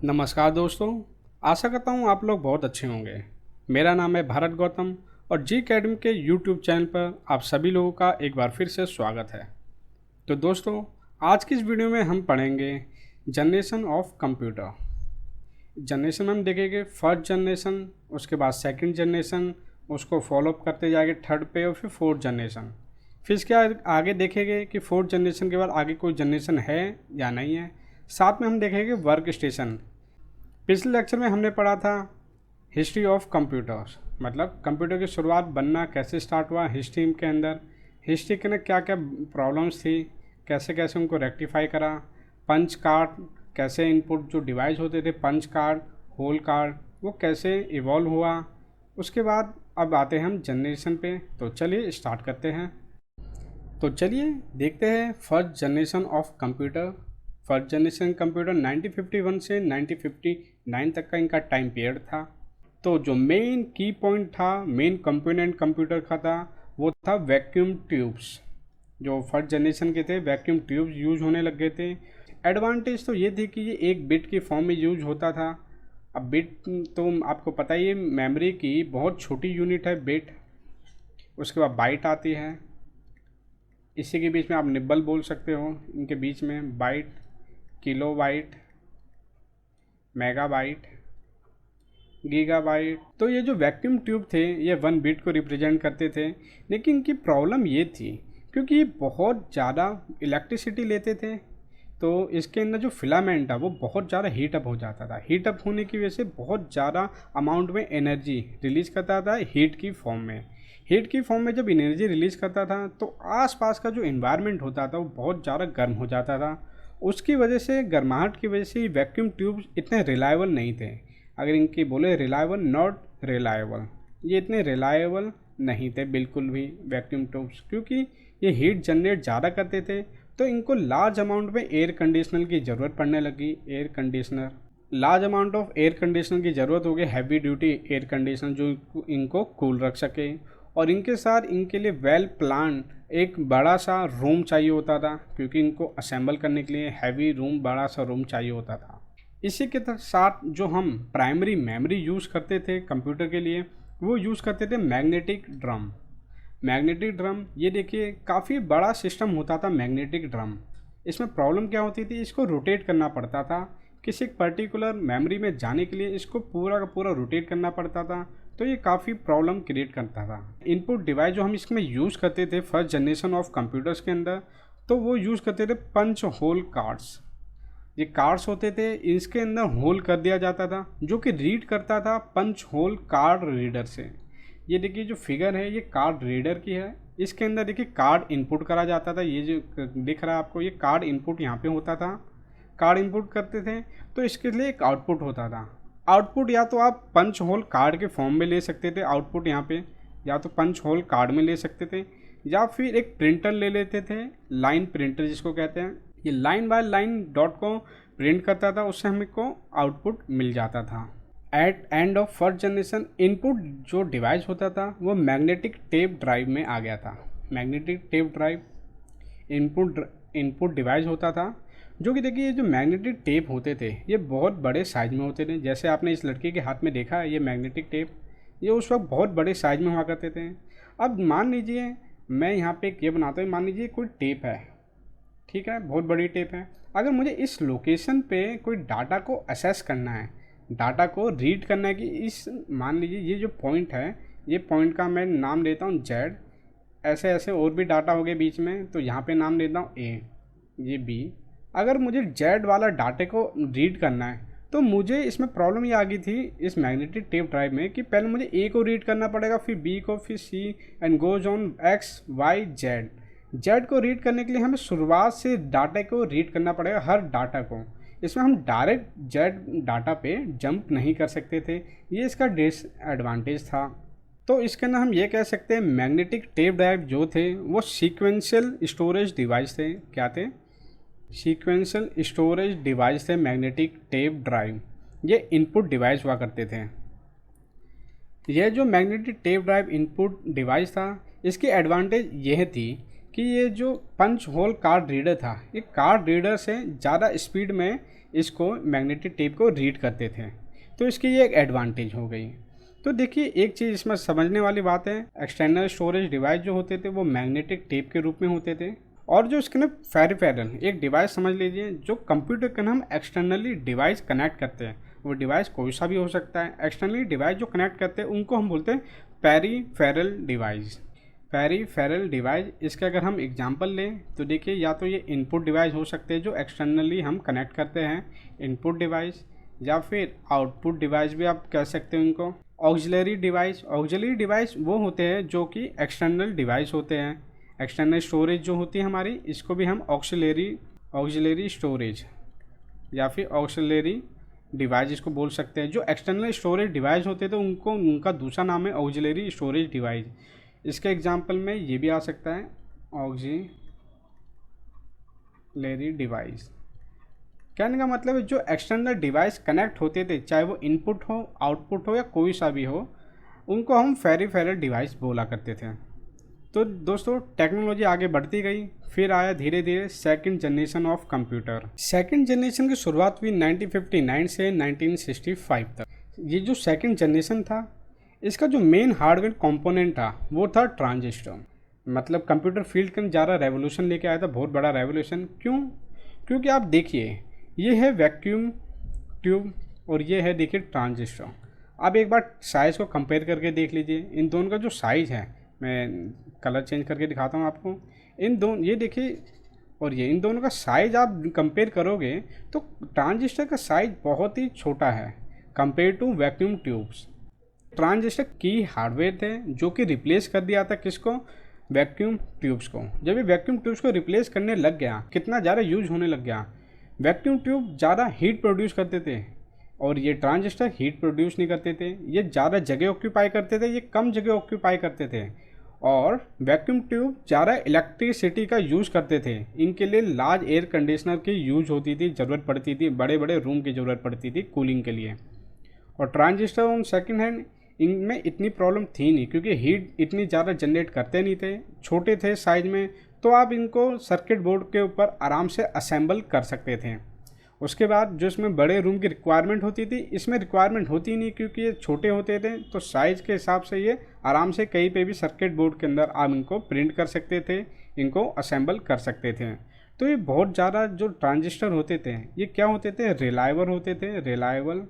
नमस्कार दोस्तों, आशा करता हूँ आप लोग बहुत अच्छे होंगे। मेरा नाम है भारत गौतम और जी अकेडमी के यूट्यूब चैनल पर आप सभी लोगों का एक बार फिर से स्वागत है। तो दोस्तों, आज की इस वीडियो में हम पढ़ेंगे जनरेशन ऑफ कंप्यूटर। जनरेशन में हम देखेंगे फर्स्ट जनरेशन, उसके बाद सेकंड जनरेशन, उसको फॉलोअप करते जाएंगे थर्ड पे और फिर फोर्थ जनरेशन। फिर इसके आगे देखेंगे कि फोर्थ जनरेशन के बाद आगे कोई जनरेशन है या नहीं है। साथ में हम देखेंगे वर्क स्टेशन। पिछले लेक्चर में हमने पढ़ा था हिस्ट्री ऑफ कंप्यूटर्स, मतलब कंप्यूटर की शुरुआत बनना कैसे स्टार्ट हुआ हिस्ट्री के अंदर, हिस्ट्री के अंदर क्या क्या प्रॉब्लम्स थी, कैसे कैसे उनको रेक्टिफाई करा, पंच कार्ड कैसे इनपुट जो डिवाइस होते थे पंच कार्ड, होल कार्ड, वो कैसे इवॉल्व हुआ। उसके बाद अब आते हैं हम जनरेशन पे। तो चलिए स्टार्ट करते हैं। तो चलिए देखते हैं first generation of computer. First generation computer 1951 से 1959 तक का इनका टाइम पीरियड था। तो जो मेन की पॉइंट था, मेन कंपोनेंट कंप्यूटर का था, वो था वैक्यूम ट्यूब्स। जो फर्स्ट जनरेशन के थे वैक्यूम ट्यूब्स यूज होने लग गए थे। एडवांटेज तो ये थी कि ये एक बिट की फॉर्म में यूज होता था। अब बिट तो आपको पता ही है, मेमोरी की बहुत छोटी यूनिट है बिट। उसके बाद बाइट आती है, इसी के बीच में आप निब्बल बोल सकते हो, इनके बीच में बाइट, किलोबाइट, मेगाबाइट, गीगाबाइट। तो ये जो वैक्यूम ट्यूब थे ये 1 बिट को रिप्रेजेंट करते थे। लेकिन इनकी प्रॉब्लम ये थी क्योंकि ये बहुत ज़्यादा इलेक्ट्रिसिटी लेते थे, तो इसके अंदर जो फिलामेंट है वो बहुत ज़्यादा हीट अप हो जाता था। हीट अप होने की वजह से बहुत ज़्यादा अमाउंट में एनर्जी रिलीज़ करता था हीट की फॉर्म में। हीट की फॉर्म में जब एनर्जी रिलीज़ करता था तो आसपास का जो इन्वायरमेंट होता था वो बहुत ज़्यादा गर्म हो जाता था। उसकी वजह से, गर्माहट की वजह से वैक्यूम ट्यूब्स इतने रिलायबल नहीं थे। अगर इनकी बोले रिलायबल, नॉट रिलायबल, ये इतने रिलायबल नहीं थे बिल्कुल भी वैक्यूम ट्यूब्स, क्योंकि ये हीट जनरेट ज़्यादा करते थे। तो इनको लार्ज अमाउंट में एयर कंडीशनर की ज़रूरत पड़ने लगी। Air conditioner, large amount of air conditioner की ज़रूरत हो गई, हैवी ड्यूटी एयर कंडीशनर जो इनको कूल रख सके। और इनके साथ इनके लिए वेल प्लान एक बड़ा सा रूम चाहिए होता था, क्योंकि इनको असेंबल करने के लिए हैवी रूम, बड़ा सा रूम चाहिए होता था। इसी के साथ जो हम प्राइमरी मेमोरी यूज़ करते थे कंप्यूटर के लिए, वो यूज़ करते थे मैग्नेटिक ड्रम। मैग्नेटिक ड्रम, ये देखिए काफ़ी बड़ा सिस्टम होता था मैग्नेटिक ड्रम। इसमें प्रॉब्लम क्या होती थी, इसको रोटेट करना पड़ता था। किसी पर्टिकुलर मेमोरी में जाने के लिए इसको पूरा का पूरा रोटेट करना पड़ता था, तो ये काफ़ी प्रॉब्लम क्रिएट करता था। इनपुट डिवाइस जो हम इसमें यूज़ करते थे फर्स्ट जनरेशन ऑफ कंप्यूटर्स के अंदर, तो वो यूज़ करते थे पंच होल कार्ड्स। ये कार्ड्स होते थे, इसके अंदर होल कर दिया जाता था जो कि रीड करता था पंच होल कार्ड रीडर से। ये देखिए जो फिगर है ये कार्ड रीडर की है। इसके अंदर देखिए कार्ड इनपुट करा जाता था, ये जो दिख रहा है आपको, ये कार्ड इनपुट यहाँ पे होता था। कार्ड इनपुट करते थे तो इसके लिए एक आउटपुट होता था। आउटपुट या तो आप पंच होल कार्ड के फॉर्म में ले सकते थे, आउटपुट यहाँ पे या तो पंच होल कार्ड में ले सकते थे, या फिर एक प्रिंटर ले लेते थे, लाइन प्रिंटर जिसको कहते हैं। ये लाइन बाय लाइन डॉट को प्रिंट करता था, उससे हमको आउटपुट मिल जाता था। At end of first generation input जो डिवाइस होता था वो मैग्नेटिक टेप ड्राइव में आ गया था। Magnetic tape drive input device होता था, जो कि देखिए ये जो मैग्नेटिक टेप होते थे ये बहुत बड़े साइज में होते थे। जैसे आपने इस लड़के के हाथ में देखा है ये मैग्नेटिक टेप, ये उस वक्त बहुत बड़े साइज में हुआ करते थे। अब मान लीजिए मैं यहाँ पे एक ये बनाता हूँ, मान लीजिए कोई टेप है, ठीक है, बहुत बड़ी टेप है। अगर मुझे इस लोकेशन पे कोई डाटा को असेस करना है, डाटा को रीड करना है कि इस, मान लीजिए ये जो पॉइंट है, ये पॉइंट का मैं नाम देता हूँ जेड, ऐसे ऐसे और भी डाटा हो गए बीच में, तो यहाँ पे नाम देता हूँ ए, ये बी। अगर मुझे जेड वाला डाटे को रीड करना है तो मुझे इसमें प्रॉब्लम ये आ गई थी इस मैग्नेटिक टेप ड्राइव में कि पहले मुझे ए को रीड करना पड़ेगा, फिर बी को, फिर C, and goes on X Y Z. Z को रीड करने के लिए हमें शुरुआत से डाटा को रीड करना पड़ेगा, हर डाटा को। इसमें हम डायरेक्ट जेड डाटा पे जंप नहीं कर सकते थे, ये इसका डिसएडवांटेज था। तो इसके अंदर हम ये कह सकते हैं मैग्नेटिक टेप ड्राइव जो थे वो सीक्वेंशियल स्टोरेज डिवाइस थे। क्या थे? सीक्वेंशियल स्टोरेज डिवाइस थे मैग्नेटिक टेप ड्राइव। ये इनपुट डिवाइस हुआ करते थे। यह जो magnetic tape drive input device था, इसकी एडवांटेज यह थी कि ये जो पंच होल कार्ड रीडर था, ये कार्ड रीडर से ज़्यादा स्पीड में इसको मैग्नेटिक टेप को रीड करते थे। तो इसकी ये एक एडवांटेज हो गई। तो देखिए एक चीज़ इसमें समझने वाली बात है, एक्सटर्नल स्टोरेज डिवाइस जो होते थे वो मैग्नेटिक टेप के रूप में होते थे, और जो इसके ना पेरिफेरल एक डिवाइस समझ लीजिए जो कंप्यूटर के हम एक्सटर्नली डिवाइस कनेक्ट करते हैं, वो डिवाइस कोई सा भी हो सकता है। एक्सटर्नली डिवाइस जो कनेक्ट करते हैं उनको हम बोलते हैं पेरीफेरल डिवाइस। पेरीफेरल डिवाइस, इसके अगर हम एग्जांपल लें तो देखिए या तो ये इनपुट डिवाइस हो सकते हैं जो एक्सटर्नली हम कनेक्ट करते हैं, इनपुट डिवाइस, या फिर आउटपुट डिवाइस भी आप कह सकते हैं उनको। ऑक्सिलरी डिवाइस, ऑक्सिलरी डिवाइस वो होते हैं जो कि एक्सटर्नल डिवाइस होते हैं। एक्सटर्नल स्टोरेज जो होती है हमारी, इसको भी हम ऑक्सिलरी स्टोरेज या फिर ऑक्सिलरी डिवाइस इसको बोल सकते हैं। जो एक्सटर्नल स्टोरेज डिवाइस होते थे उनको, उनका दूसरा नाम है ऑक्सिलरी स्टोरेज डिवाइस। इसके एग्जांपल में ये भी आ सकता है ऑक्सिलरी डिवाइस। कहने का मतलब है जो एक्सटर्नल डिवाइस कनेक्ट होते थे, चाहे वो इनपुट हो, आउटपुट हो या कोई सा भी हो, उनको हम पेरीफेरल डिवाइस बोला करते थे। तो दोस्तों टेक्नोलॉजी आगे बढ़ती गई, फिर आया धीरे धीरे second generation of computer. Second generation की शुरुआत हुई 1959 से 1965 तक। ये जो सेकंड जनरेशन था, इसका जो मेन हार्डवेयर कंपोनेंट था वो था ट्रांजिस्टर। मतलब कंप्यूटर फील्ड के ज़्यादा रेवोल्यूशन लेके आया था, बहुत बड़ा रेवोल्यूशन। क्यों? क्योंकि आप देखिए ये है वैक्यूम ट्यूब और ये है देखिए ट्रांजिस्टर। अब एक बार साइज़ को कंपेयर करके देख लीजिए, इन दोनों का जो साइज़ है, मैं कलर चेंज करके दिखाता हूँ आपको। इन दोनों, ये देखिए और ये, इन दोनों का साइज़ आप कंपेयर करोगे तो ट्रांजिस्टर का साइज़ बहुत ही छोटा है compare to vacuum tubes. Transistor की हार्डवेयर थे जो कि रिप्लेस कर दिया था किसको? वैक्यूम ट्यूब्स को। जब ये वैक्यूम ट्यूब्स को रिप्लेस करने लग गया, कितना ज़्यादा यूज होने लग गया, वैक्यूम ट्यूब ज़्यादा हीट प्रोड्यूस करते थे और ये ट्रांजिस्टर हीट प्रोड्यूस नहीं करते थे। ये ज़्यादा जगह ऑक्यूपाई करते थे, ये कम जगह ऑक्यूपाई करते थे। और वैक्यूम ट्यूब ज़्यादा इलेक्ट्रिसिटी का यूज़ करते थे। इनके लिए लार्ज एयर कंडीशनर की यूज होती थी, ज़रूरत पड़ती थी, बड़े बड़े रूम की ज़रूरत पड़ती थी कूलिंग के लिए। और ट्रांजिस्टर ऑन सेकेंड हैंड, इनमें इतनी प्रॉब्लम थी नहीं क्योंकि हीट इतनी ज़्यादा जनरेट करते नहीं थे, छोटे थे साइज में, तो आप इनको सर्किट बोर्ड के ऊपर आराम से असेंबल कर सकते थे। उसके बाद जो इसमें बड़े रूम की रिक्वायरमेंट होती थी, इसमें रिक्वायरमेंट होती नहीं क्योंकि ये छोटे होते थे, तो साइज़ के हिसाब से ये आराम से कहीं पे भी सर्किट बोर्ड के अंदर आप इनको प्रिंट कर सकते थे, इनको असेंबल कर सकते थे। तो ये बहुत ज़्यादा जो ट्रांजिस्टर होते थे ये क्या होते थे? रिलायबल होते थे, रिलायबल,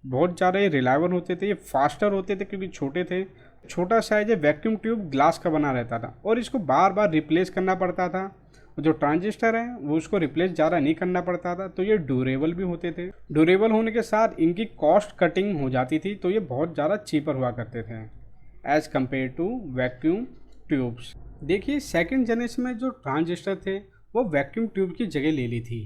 बहुत ज़्यादा ये रिलायबल होते थे। ये फास्टर होते थे क्योंकि छोटे थे, छोटा साइज है, वैक्यूम ट्यूब ग्लास का बना रहता था और इसको बार बार रिप्लेस करना पड़ता था। जो ट्रांजिस्टर है वो उसको रिप्लेस ज़्यादा नहीं करना पड़ता था, तो ये ड्यूरेबल भी होते थे। ड्यूरेबल होने के साथ इनकी कॉस्ट कटिंग हो जाती थी, तो ये बहुत ज़्यादा चीपर हुआ करते थे as compare to vacuum tubes. देखिए सेकंड जनरेशन में जो ट्रांजिस्टर थे वो वैक्यूम ट्यूब की जगह ले ली थी।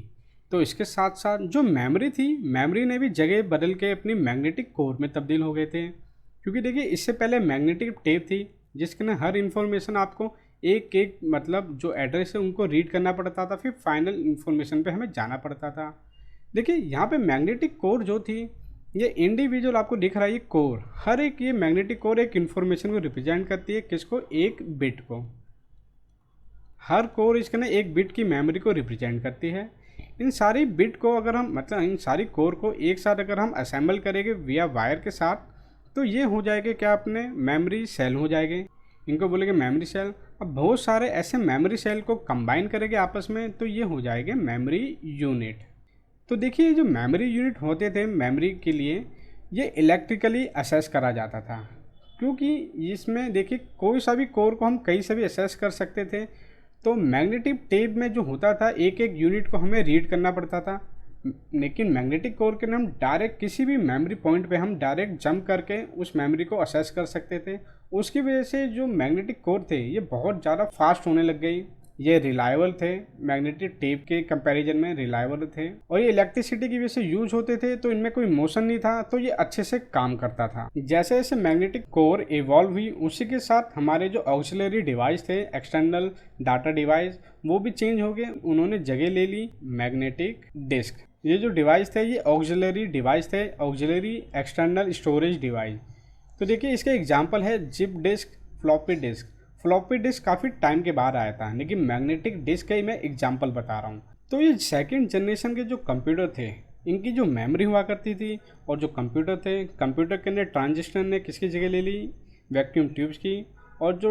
तो इसके साथ साथ जो मेमोरी थी, मेमोरी ने भी जगह बदल के अपनी मैग्नेटिक कोर में तब्दील हो गए थे। क्योंकि देखिए इससे पहले मैग्नेटिक टेप थी जिसके ना हर इन्फॉर्मेशन आपको एक एक मतलब जो एड्रेस है उनको रीड करना पड़ता था, फिर फाइनल इन्फॉर्मेशन पे हमें जाना पड़ता था। देखिए यहाँ पे मैग्नेटिक कोर जो थी, ये इंडिविजुअल आपको दिख रहा है, ये कोर, हर एक ये मैग्नेटिक कोर एक इन्फॉर्मेशन को रिप्रेजेंट करती है, किसको? एक बिट को। हर कोर इसके ना एक बिट की मेमोरी को रिप्रेजेंट करती है। इन सारी बिट को अगर हम मतलब इन सारी कोर को एक साथ अगर हम असेंबल करेंगे विया वायर के साथ, तो ये हो जाएगा क्या? अपने मेमोरी सेल हो जाएंगे, इनको बोलेंगे मेमोरी सेल। अब बहुत सारे ऐसे मेमोरी सेल को कंबाइन करेंगे आपस में, तो ये हो जाएंगे मेमोरी यूनिट। तो देखिए जो मेमोरी यूनिट होते थे मेमोरी के लिए, ये इलेक्ट्रिकली असेस करा जाता था, क्योंकि इसमें देखिए कोई सा भी कोर को हम कहीं से भी असेस कर सकते थे। तो मैग्नेटिक टेप में जो होता था एक एक यूनिट को हमें रीड करना पड़ता था, लेकिन मैग्नेटिक कोर के हम डायरेक्ट किसी भी मेमोरी पॉइंट पे हम डायरेक्ट जंप करके उस मेमोरी को असेस कर सकते थे। उसकी वजह से जो मैग्नेटिक कोर थे ये बहुत ज़्यादा फास्ट होने लग गई, ये रिलायबल थे, मैग्नेटिक टेप के कंपैरिजन में रिलायबल थे, और ये इलेक्ट्रिसिटी की वजह से यूज होते थे, तो इनमें कोई मोशन नहीं था, तो ये अच्छे से काम करता था। जैसे जैसे मैग्नेटिक कोर इवॉल्व हुई, उसी के साथ हमारे जो ऑक्सिलरी डिवाइस थे, एक्सटर्नल डाटा डिवाइस, वो भी चेंज हो गए, उन्होंने जगह ले ली मैग्नेटिक डिस्क। ये जो डिवाइस थे ये ऑक्सिलरी डिवाइस थे, ऑक्सिलरी एक्सटर्नल स्टोरेज डिवाइस। तो देखिए इसका एग्जांपल है zip disk, floppy disk. Floppy disk काफ़ी टाइम के बाद आया था, लेकिन मैग्नेटिक डिस्क का ही मैं एग्जांपल बता रहा हूँ। तो ये सेकंड जनरेशन के जो कंप्यूटर थे, इनकी जो मेमोरी हुआ करती थी और जो कंप्यूटर थे, कंप्यूटर के अंदर ट्रांजिस्टर ने किसकी जगह ले ली, वैक्यूम ट्यूब्स की। और जो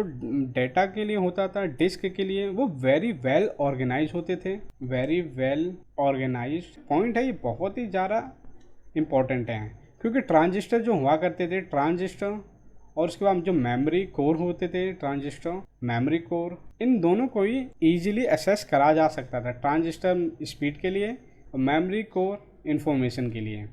डेटा के लिए होता था, डिस्क के लिए, वो वेरी वेल ऑर्गेनाइज होते थे, वेरी वेल ऑर्गेनाइज। पॉइंट है ये बहुत ही ज़्यादा इम्पोर्टेंट है, क्योंकि ट्रांजिस्टर जो हुआ करते थे, ट्रांजिस्टर और उसके बाद जो मेमोरी कोर होते थे, ट्रांजिस्टर मेमोरी कोर, इन दोनों को ही ईजिली एक्सेस करा जा सकता था। ट्रांजिस्टर स्पीड के लिए और मेमोरी कोर इंफॉर्मेशन के लिए।